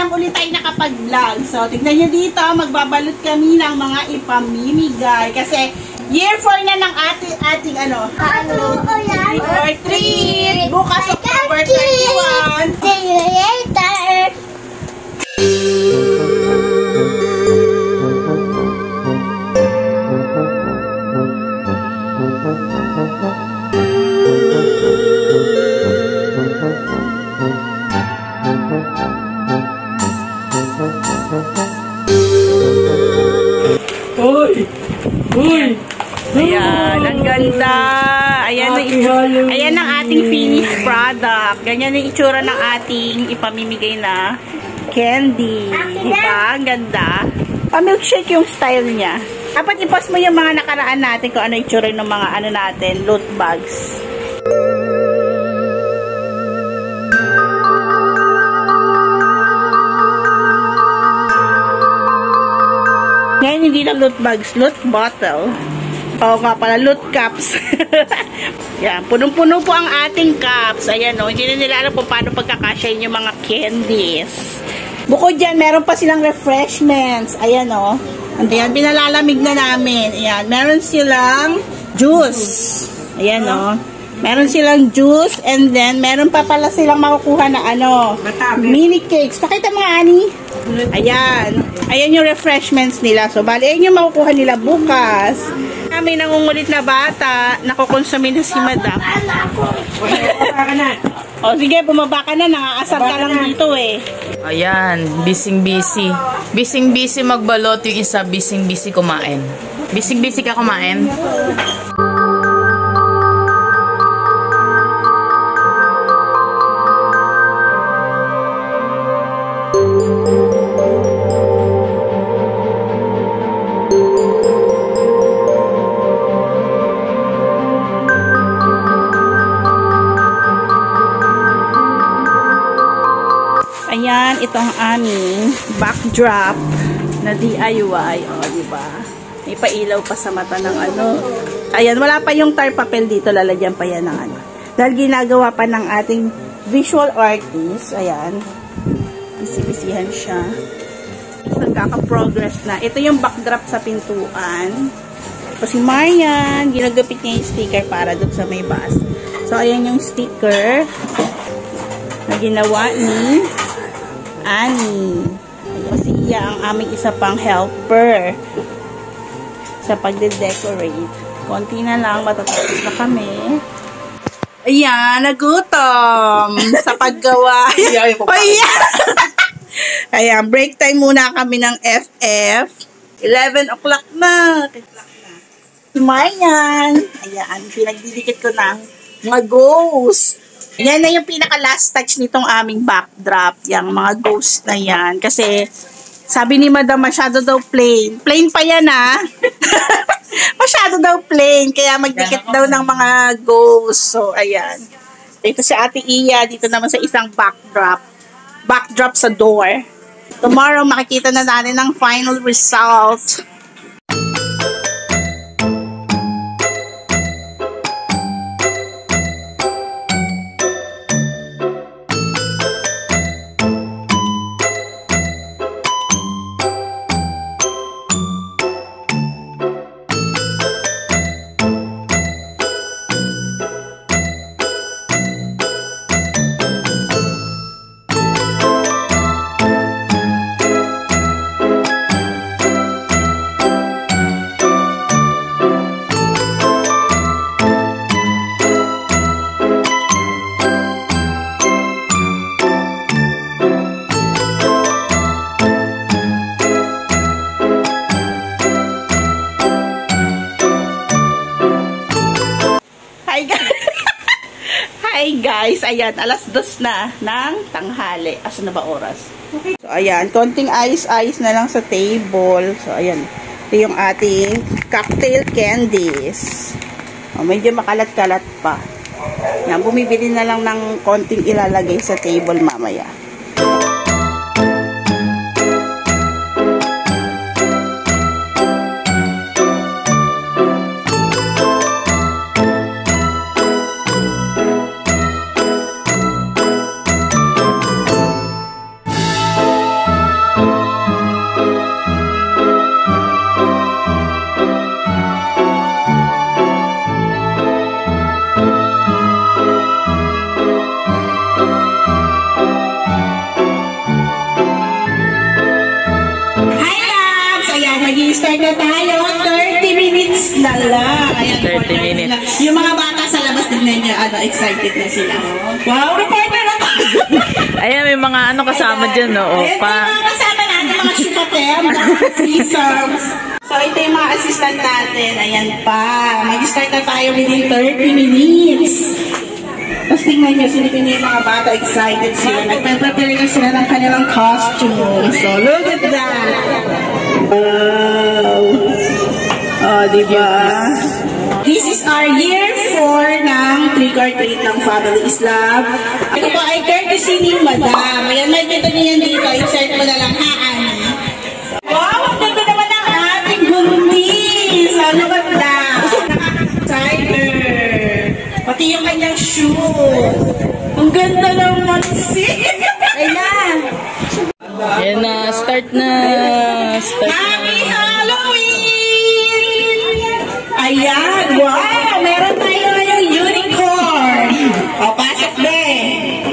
lang ulit tayo nakapag-vlog. So, tignan nyo dito, magbabalot kami ng mga ipamimigay. Kasi, year 4 na ng ating ano? Trick or treat! Bukas October 31. See you later! Uy! Ayan, ang ganda. Ayan ang ating finished product. Ganyan yung itsura ng ating ipamimigay na candy. Diba? Ang ganda. Pa-milkshake yung style niya. Dapat i-post mo yung mga nakaraan natin kung ano itsura ng mga ano natin, loot bags. Ngayon, hindi na loot bags, loot bottle. O nga pala, loot cups. Yan, punong-puno po ang ating cups. Ayan o, hindi na nila alam kung paano pagkakasyahin yung mga candies. Bukod dyan, meron pa silang refreshments. Ayan o. Ayan, pinalalamig na namin. Ayan, meron silang juice. Ayan o. Meron silang juice and then meron pa pala silang makukuha na ano, mini cakes. Pakita mga Ani. Ayan. Ayan yung refreshments nila. So, bali, ayan yung makukuha nila bukas. Kami nangungulit na bata, nakukonsumi na si Madam. O, sige, bumaba ka na. Nangaasar ka lang dito eh. Ayan, bising-busy. Bising-busy magbalot yung isa, bising-busy kumain. Bising-busy ka kumain? Ayan, itong aming backdrop na DIY. O, diba? May pailaw pa sa mata ng ano. Ayan, wala pa yung tar papel dito. Lalagyan pa yan ng ano. Dahil ginagawa pa ng ating visual artist. Ayan. Bisi-bisihan siya. Nagkaka-progress na. Ito yung backdrop sa pintuan. So, si Marian, ginagapit niya yung sticker para doon sa may bus. So, ayan yung sticker na ginawa ni Ani. Kasi iya ang aming isa pang helper sa pagde-decorate. Konti na lang, matatapos na kami. Ayan, nagutom sa paggawa. Ayan, break time muna kami ng FF. 11 o'clock na. Mayan. Ayan, pinagdidikit ko ng mga ghost. Yan na yung pinaka-last touch nitong aming backdrop. Yung mga ghost na yan. Kasi, sabi ni Madam, masyado daw plain. Plain pa yan, ha? Masyado daw plain. Kaya magdikit daw ng mga ghost. So, ayan. Dito si Ate Iya. Dito naman sa isang backdrop. Backdrop sa door. Tomorrow, makikita na natin ang final result. Hi guys, ayan, alas 2 na ng tanghali. Asa na ba oras? Okay. So ayan, konting ice na lang sa table. So ayan, ito yung ating cocktail candies. O, medyo makalat-kalat pa. Yan, bumibili na lang ng konting ilalagay sa table mamaya. na lang. Ayan, 30 minutes. Yung mga bata sa labas, tignan niyo, excited na sila. Wow, reporter na to! Ayan, may mga kasama dyan, no? Ayan, may mga kasama natin, mga chupater, mga sisams. So, ito yung mga assistant natin. Ayan pa. Mag-start na tayo within 30 minutes. Tapos tingnan nyo, silipin yung mga bata, excited sila. Nagpe-prepare na sila ng kanilang costume. So, look at that! Wow! Oh, diba? This is our year 4 ng Trick or Treat ng Family Islam. Ito po ay courtesy ni Madam. Ayan, may kita niyan dito. Insert mo na lang, haan. Wow! Ang ganda naman ang ating buntis! Ano ba na? Tiger! Pati yung kanyang shoe. Ang ganda naman siya. Ayan. Ayan na, start na. Happy Halloween! Ayan, wow! Meron tayo ngayong unicorn. O, pasok din.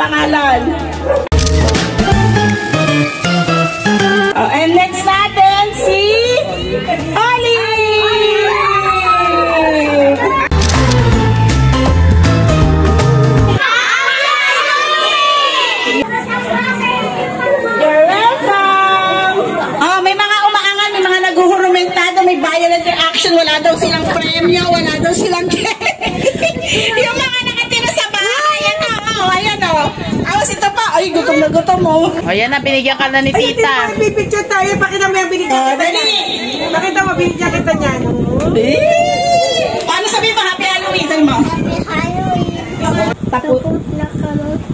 pangalan. And next natin si Olive! You're welcome! Oh, may mga umaangan, may mga naguhurumentado, may violent reaction, wala daw silang premyo, wala daw silang yung mga nakatira sa bahay, ayan o, ayan o. Awas ito pa, ay gutom na gutom mo. O yan na, binigyan ka na ni tita. Ay, picture tayo, pakita mo yung binigyan kita niya. Pakita mo, binigyan kita niya. Paano sabihin pa, Happy Halloween? Happy Halloween. Takot na kami.